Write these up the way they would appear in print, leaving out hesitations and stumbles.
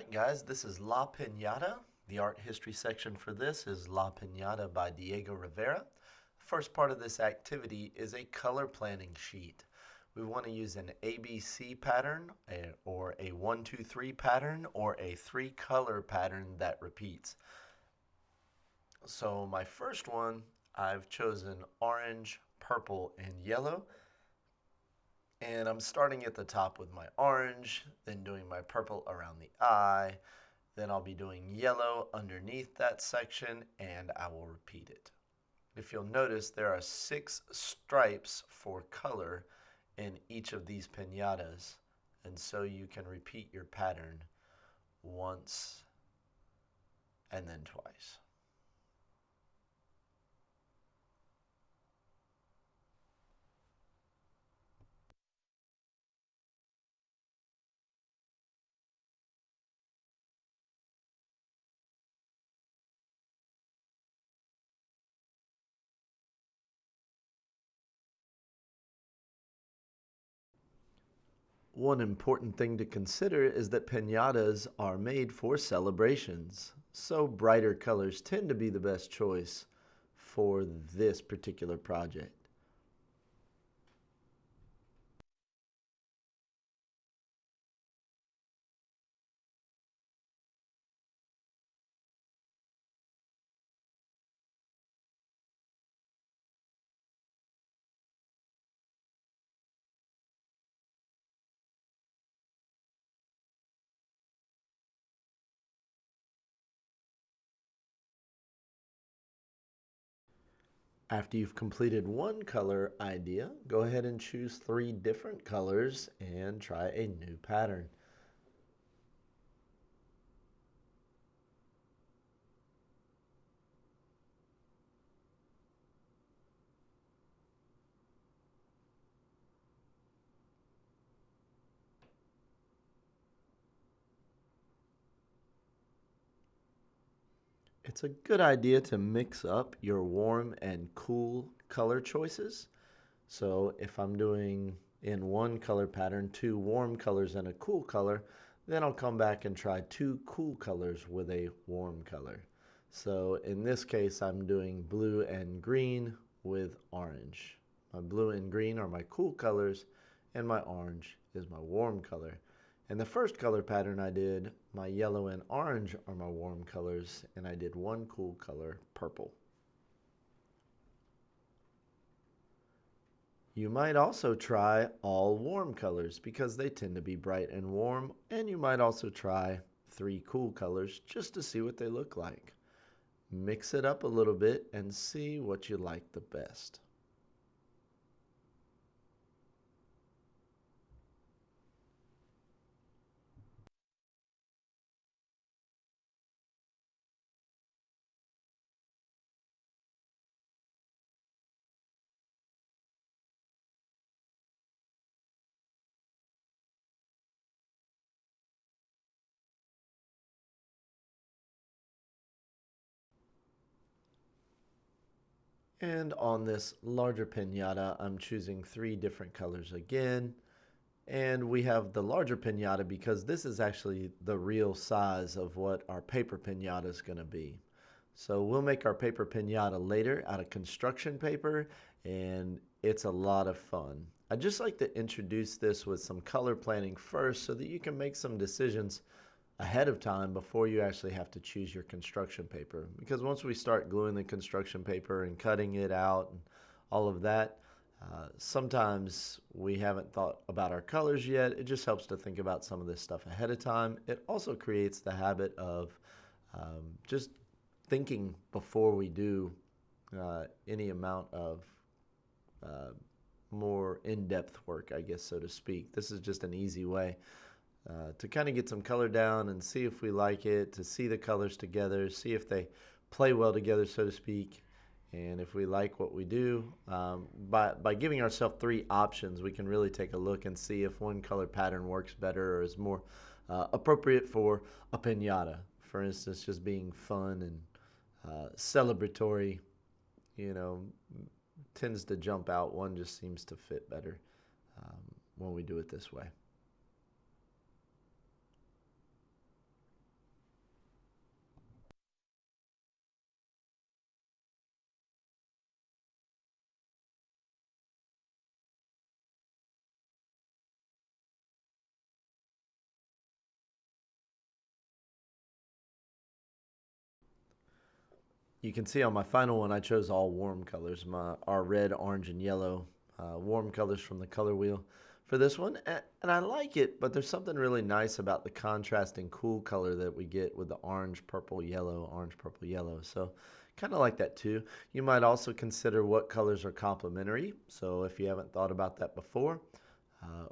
Alright guys, this is La Piñata. The art history section for this is La Piñata by Diego Rivera. First part of this activity is a color planning sheet. We want to use an ABC pattern or a 1, 2, 3 pattern or a 3-color pattern that repeats. So my first one, I've chosen orange, purple, and yellow. And I'm starting at the top with my orange, then doing my purple around the eye, then I'll be doing yellow underneath that section, and I will repeat it. If you'll notice, there are 6 stripes for color in each of these piñatas, and so you can repeat your pattern once and then twice. One important thing to consider is that piñatas are made for celebrations, so brighter colors tend to be the best choice for this particular project. After you've completed one color idea, go ahead and choose 3 different colors and try a new pattern. It's a good idea to mix up your warm and cool color choices. So if I'm doing in one color pattern 2 warm colors and a cool color, then I'll come back and try 2 cool colors with a warm color. So in this case, I'm doing blue and green with orange. My blue and green are my cool colors, and my orange is my warm color. And the first color pattern I did, my yellow and orange are my warm colors, and I did one cool color, purple. You might also try all warm colors because they tend to be bright and warm, and you might also try 3 cool colors just to see what they look like. Mix it up a little bit and see what you like the best. And on this larger piñata, I'm choosing 3 different colors again. And we have the larger piñata because this is actually the real size of what our paper piñata is going to be. So we'll make our paper piñata later out of construction paper, and it's a lot of fun. I'd just like to introduce this with some color planning first so that you can make some decisions ahead of time before you actually have to choose your construction paper. Because once we start gluing the construction paper and cutting it out and all of that, sometimes we haven't thought about our colors yet. It just helps to think about some of this stuff ahead of time. It also creates the habit of just thinking before we do any amount of more in-depth work, I guess, so to speak. This is just an easy way to kind of get some color down and see if we like it, to see the colors together, see if they play well together, so to speak. And if we like what we do, by giving ourselves 3 options, we can really take a look and see if one color pattern works better or is more appropriate for a piñata. For instance, just being fun and celebratory, you know, tends to jump out. One just seems to fit better when we do it this way. You can see on my final one, I chose all warm colors, our red, orange, and yellow warm colors from the color wheel for this one. And I like it, but there's something really nice about the contrasting cool color that we get with the orange, purple, yellow, orange, purple, yellow. So kind of like that too. You might also consider what colors are complementary. So if you haven't thought about that before,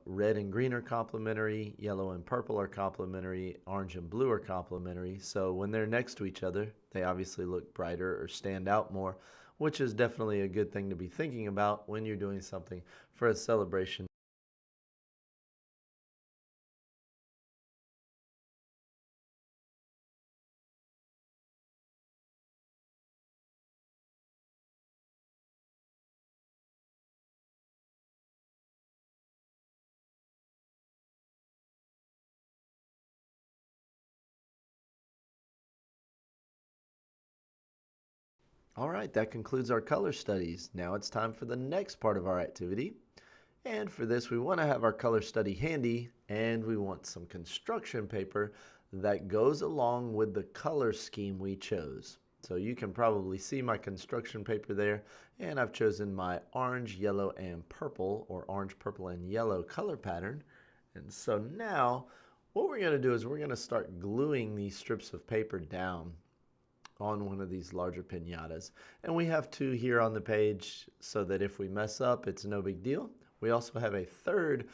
red and green are complementary, yellow and purple are complementary, orange and blue are complementary. So when they're next to each other, they obviously look brighter or stand out more, which is definitely a good thing to be thinking about when you're doing something for a celebration. All right, that concludes our color studies. Now it's time for the next part of our activity. And for this, we want to have our color study handy, and we want some construction paper that goes along with the color scheme we chose. So you can probably see my construction paper there, and I've chosen my orange, yellow, and purple, or orange, purple, and yellow color pattern. And so now, what we're going to do is we're going to start gluing these strips of paper down on one of these larger piñatas. And we have two here on the page so that if we mess up, it's no big deal. We also have a third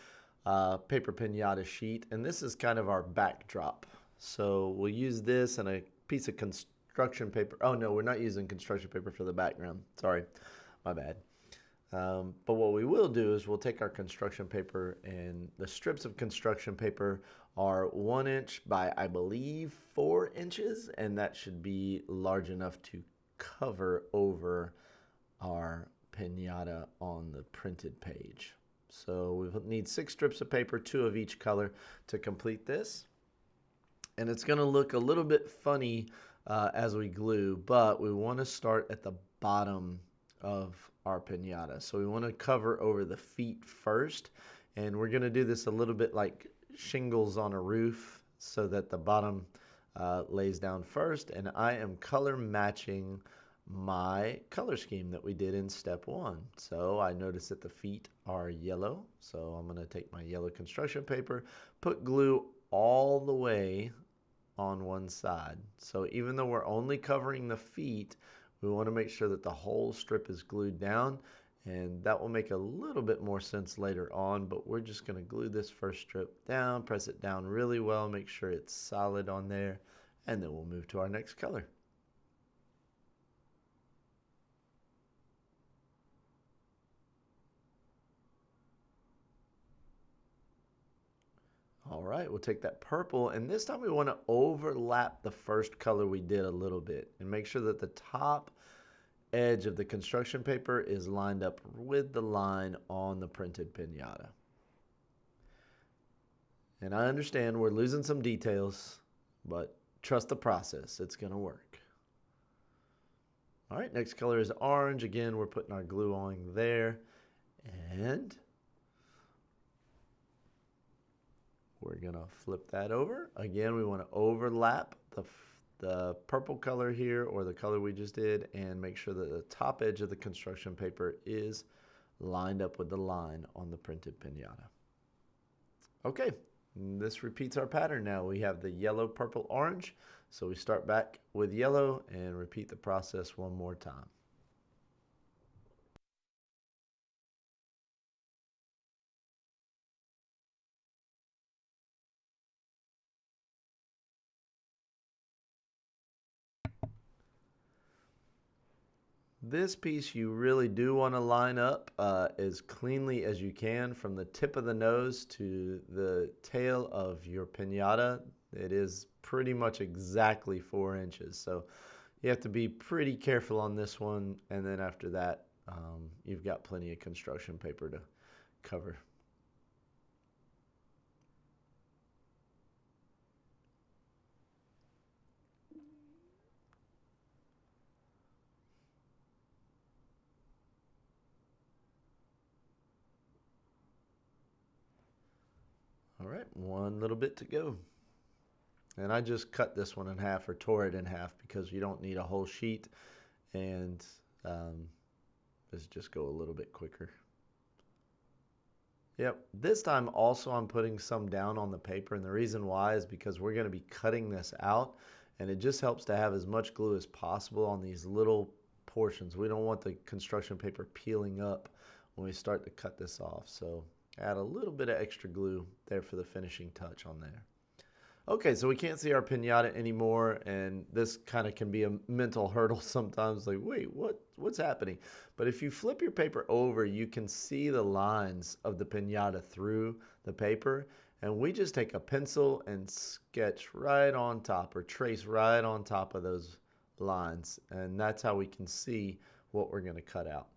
paper piñata sheet, and this is kind of our backdrop. So we'll use this and a piece of construction paper. Oh no, we're not using construction paper for the background. Sorry, my bad. But what we will do is we'll take our construction paper, and the strips of construction paper are 1 inch by, I believe, 4 inches, and that should be large enough to cover over our piñata on the printed page. So we need 6 strips of paper, 2 of each color, to complete this. And it's going to look a little bit funny as we glue, but we want to start at the bottom of our piñata. So we want to cover over the feet first, and we're going to do this a little bit like shingles on a roof so that the bottom lays down first. And I am color matching my color scheme that we did in step 1. So I notice that the feet are yellow, so I'm going to take my yellow construction paper, put glue all the way on one side. So even though we're only covering the feet, we want to make sure that the whole strip is glued down, and that will make a little bit more sense later on, but we're just going to glue this first strip down, press it down really well, make sure it's solid on there, and then we'll move to our next color. All right, we'll take that purple, and this time we want to overlap the first color we did a little bit and make sure that the top edge of the construction paper is lined up with the line on the printed piñata. And I understand we're losing some details, but trust the process. It's going to work. All right, next color is orange. Again, we're putting our glue on there, and we're going to flip that over. Again, we want to overlap the purple color here, or the color we just did, and make sure that the top edge of the construction paper is lined up with the line on the printed piñata. Okay, this repeats our pattern now. We have the yellow, purple, orange. So we start back with yellow and repeat the process one more time. This piece you really do want to line up as cleanly as you can from the tip of the nose to the tail of your piñata. It is pretty much exactly 4 inches. So you have to be pretty careful on this one. And then after that, you've got plenty of construction paper to cover. All right, one little bit to go. And I just cut this one in half or tore it in half because you don't need a whole sheet. And let's just go a little bit quicker. Yep. This time also I'm putting some down on the paper, and the reason why is because we're going to be cutting this out, and it just helps to have as much glue as possible on these little portions. We don't want the construction paper peeling up when we start to cut this off. So add a little bit of extra glue there for the finishing touch on there. Okay, so we can't see our piñata anymore, and this kind of can be a mental hurdle sometimes, like, wait, what's happening? But if you flip your paper over, you can see the lines of the piñata through the paper, and we just take a pencil and sketch right on top or trace right on top of those lines, and that's how we can see what we're going to cut out.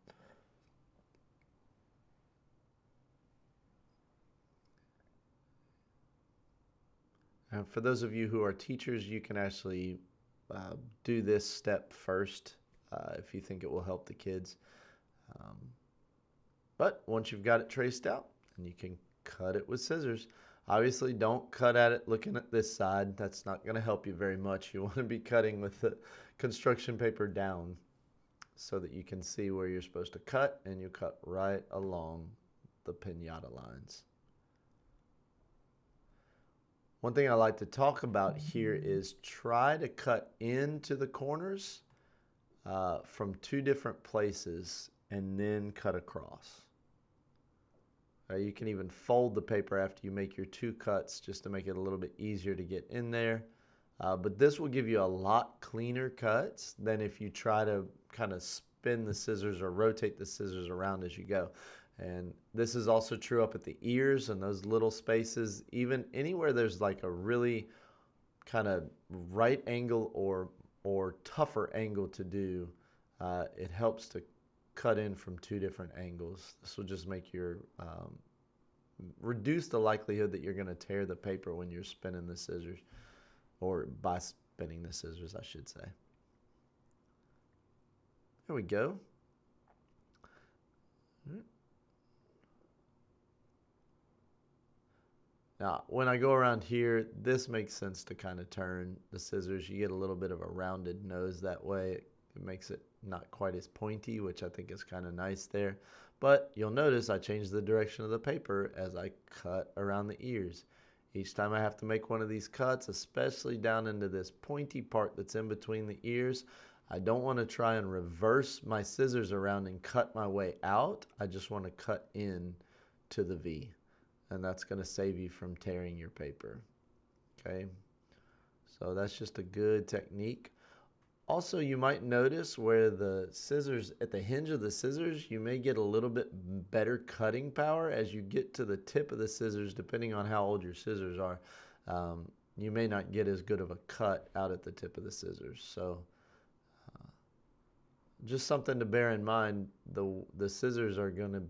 And for those of you who are teachers, you can actually do this step first if you think it will help the kids. Um, but once you've got it traced out, and you can cut it with scissors. Obviously, don't cut at it looking at this side. That's not going to help you very much. You want to be cutting with the construction paper down so that you can see where you're supposed to cut, and you cut right along the piñata lines. One thing I like to talk about here is try to cut into the corners from two different places and then cut across. You can even fold the paper after you make your two cuts just to make it a little bit easier to get in there. But this will give you a lot cleaner cuts than if you try to kind of spin the scissors or rotate the scissors around as you go. And this is also true up at the ears and those little spaces. Even anywhere there's like a really kind of right angle or tougher angle to do, it helps to cut in from two different angles. This will just make your reduce the likelihood that you're going to tear the paper when you're spinning the scissors, or by spinning the scissors, I should say. There we go. Now, when I go around here, this makes sense to kind of turn the scissors. You get a little bit of a rounded nose that way. It makes it not quite as pointy, which I think is kind of nice there. But you'll notice I changed the direction of the paper as I cut around the ears. Each time I have to make one of these cuts, especially down into this pointy part that's in between the ears, I don't want to try and reverse my scissors around and cut my way out. I just want to cut in to the V. And that's going to save you from tearing your paper. Okay, so that's just a good technique. Also, you might notice where the scissors, at the hinge of the scissors, you may get a little bit better cutting power as you get to the tip of the scissors, depending on how old your scissors are. You may not get as good of a cut out at the tip of the scissors. So just something to bear in mind. The scissors are going to,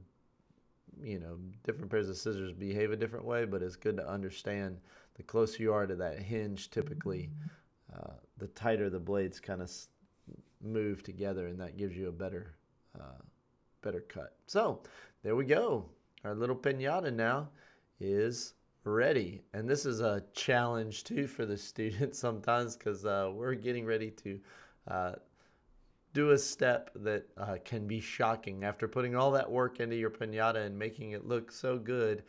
different pairs of scissors behave a different way, but it's good to understand the closer you are to that hinge, typically, the tighter the blades kind of move together, and that gives you a better cut. So there we go. Our little piñata now is ready. And this is a challenge too for the students sometimes, because we're getting ready to do a step that can be shocking. After putting all that work into your piñata and making it look so good,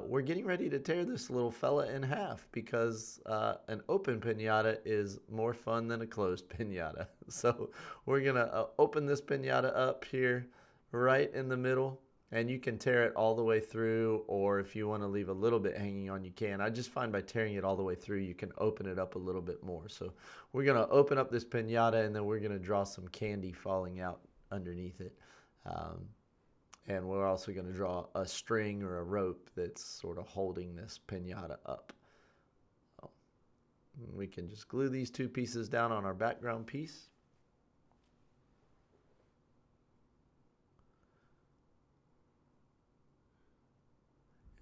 we're getting ready to tear this little fella in half, because an open piñata is more fun than a closed piñata. So we're going to open this piñata up here right in the middle, and you can tear it all the way through, or if you want to leave a little bit hanging on, you can. I just find by tearing it all the way through, you can open it up a little bit more. So we're going to open up this piñata, and then we're going to draw some candy falling out underneath it. And we're also going to draw a string or a rope that's sort of holding this piñata up. We can just glue these two pieces down on our background piece.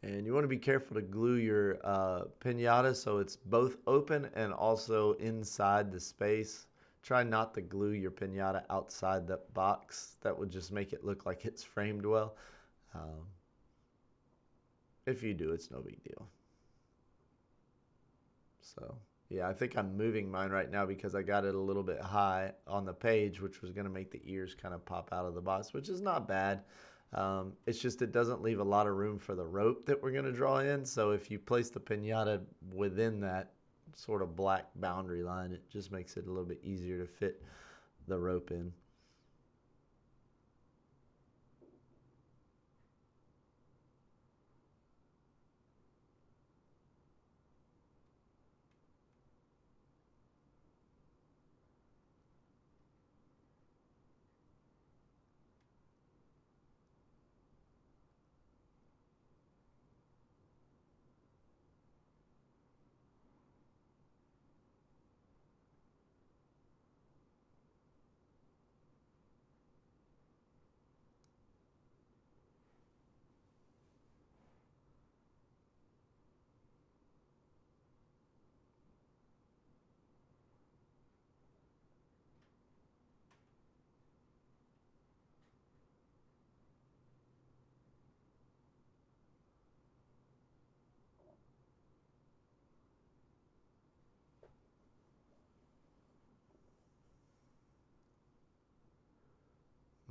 And you want to be careful to glue your piñata so it's both open and also inside the space. Try not to glue your piñata outside that box. That would just make it look like it's framed well. If you do, it's no big deal. So Yeah, I think I'm moving mine right now because I got it a little bit high on the page, which was going to make the ears kind of pop out of the box, which is not bad. It's just it doesn't leave a lot of room for the rope that we're going to draw in. So if you place the pinata within that sort of black boundary line, it just makes it a little bit easier to fit the rope in.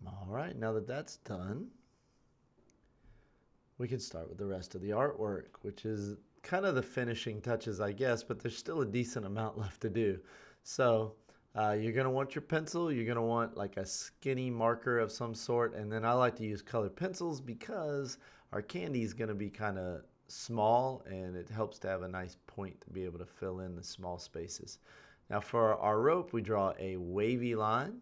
All right, now that that's done, we can start with the rest of the artwork, which is kind of the finishing touches, I guess, but there's still a decent amount left to do. So you're going to want your pencil. You're going to want like a skinny marker of some sort. And then I like to use colored pencils because our candy is going to be kind of small and it helps to have a nice point to be able to fill in the small spaces. Now for our rope, we draw a wavy line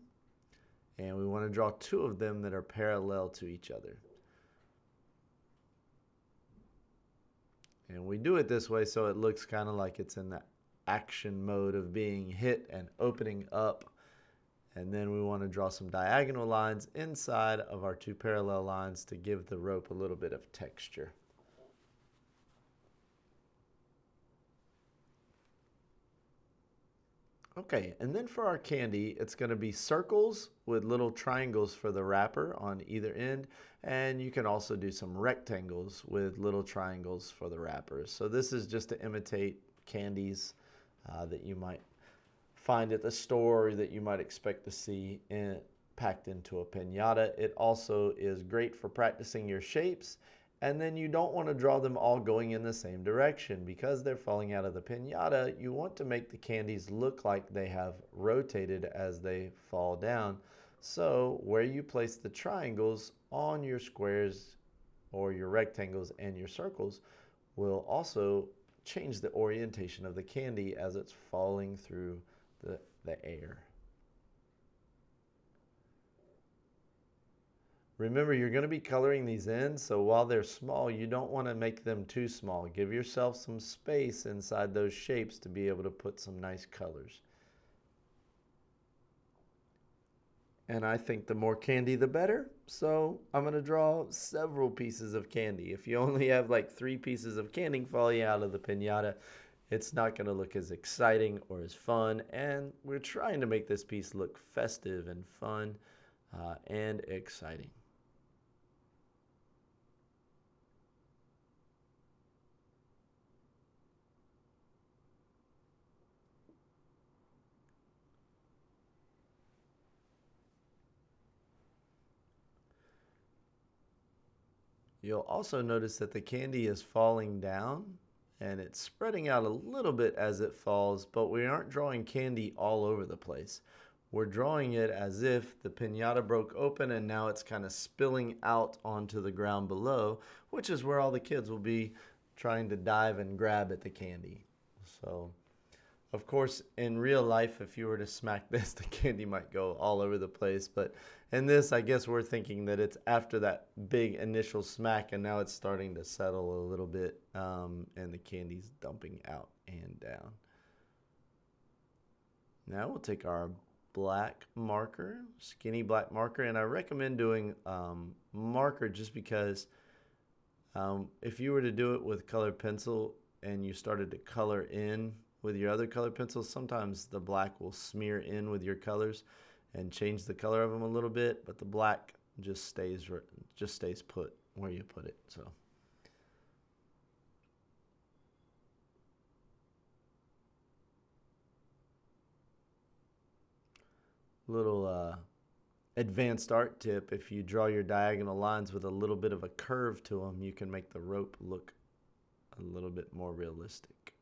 and we want to draw two of them that are parallel to each other. And we do it this way so it looks kind of like it's in the action mode of being hit and opening up. And then we want to draw some diagonal lines inside of our two parallel lines to give the rope a little bit of texture. Okay, and then for our candy, it's going to be circles with little triangles for the wrapper on either end. And you can also do some rectangles with little triangles for the wrappers. So this is just to imitate candies that you might find at the store or that you might expect to see packed into a piñata. It also is great for practicing your shapes. And then you don't want to draw them all going in the same direction because they're falling out of the piñata. You want to make the candies look like they have rotated as they fall down. So where you place the triangles on your squares or your rectangles and your circles will also change the orientation of the candy as it's falling through the air. Remember, you're going to be coloring these in, so while they're small, you don't want to make them too small. Give yourself some space inside those shapes to be able to put some nice colors. And I think the more candy, the better. So I'm going to draw several pieces of candy. If you only have like 3 pieces of candy falling out of the piñata, it's not going to look as exciting or as fun. And we're trying to make this piece look festive and fun and exciting. You'll also notice that the candy is falling down and it's spreading out a little bit as it falls, but we aren't drawing candy all over the place. We're drawing it as if the piñata broke open and now it's kind of spilling out onto the ground below, which is where all the kids will be trying to dive and grab at the candy. So of course, in real life, if you were to smack this, the candy might go all over the place. But in this, I guess we're thinking that it's after that big initial smack, and now it's starting to settle a little bit, and the candy's dumping out and down. Now we'll take our black marker, skinny black marker, and I recommend doing marker just because if you were to do it with colored pencil and you started to color in with your other colored pencils, sometimes the black will smear in with your colors and change the color of them a little bit, but the black just stays put where you put it. So Little advanced art tip: if you draw your diagonal lines with a little bit of a curve to them, you can make the rope look a little bit more realistic.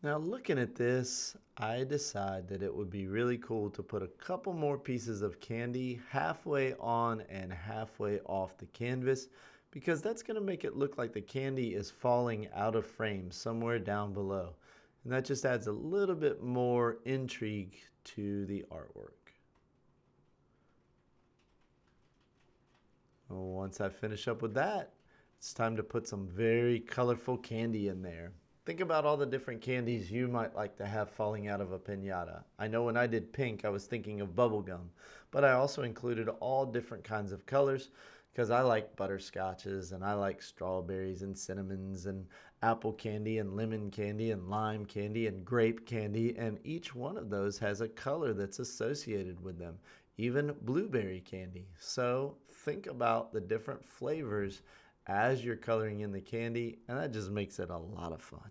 Now, looking at this, I decide that it would be really cool to put a couple more pieces of candy halfway on and halfway off the canvas, because that's going to make it look like the candy is falling out of frame somewhere down below. And that just adds a little bit more intrigue to the artwork. Once I finish up with that, it's time to put some very colorful candy in there. Think about all the different candies you might like to have falling out of a piñata. I know when I did pink, I was thinking of bubblegum, but I also included all different kinds of colors because I like butterscotches and I like strawberries and cinnamons and apple candy and lemon candy and lime candy and grape candy, and each one of those has a color that's associated with them, even blueberry candy. So think about the different flavors as you're coloring in the candy, and that just makes it a lot of fun.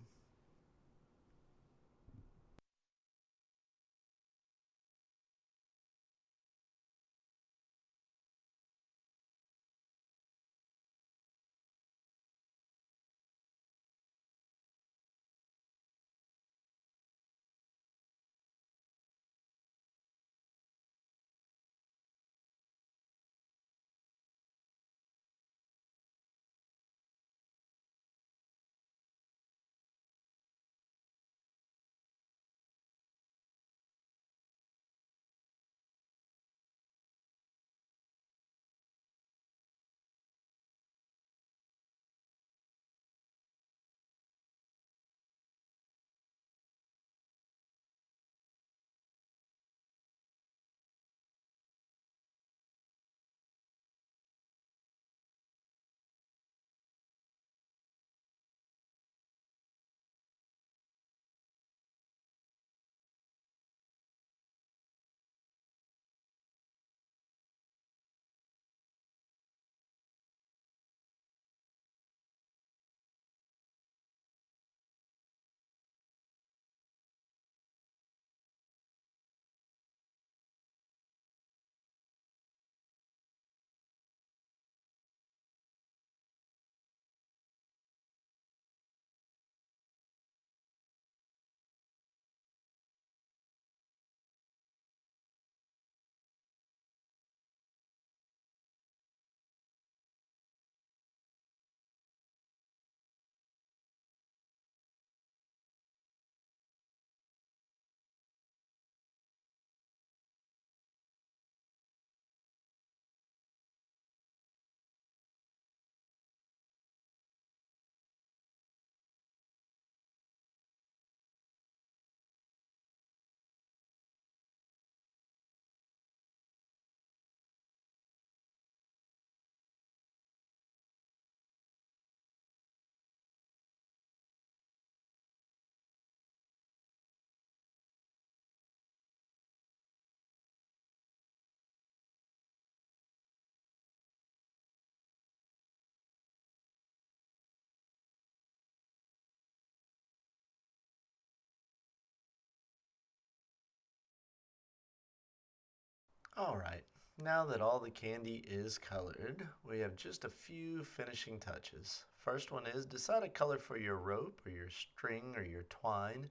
All right, now that all the candy is colored, we have just a few finishing touches. First one is decide a color for your rope or your string or your twine.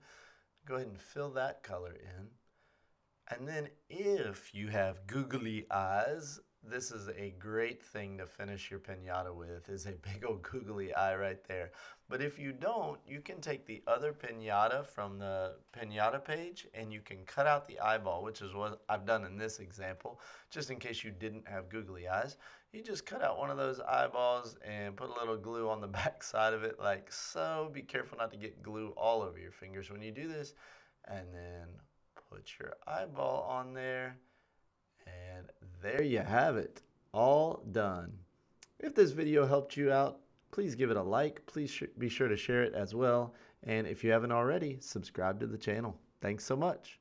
Go ahead and fill that color in. And then if you have googly eyes, this is a great thing to finish your piñata with, is a big old googly eye right there. But if you don't, you can take the other piñata from the piñata page and you can cut out the eyeball, which is what I've done in this example, just in case you didn't have googly eyes. You just cut out one of those eyeballs and put a little glue on the back side of it like so. Be careful not to get glue all over your fingers when you do this. And then put your eyeball on there, and there you have it, all done. If this video helped you out, please give it a like. Please be sure to share it as well. And if you haven't already, subscribe to the channel. Thanks so much.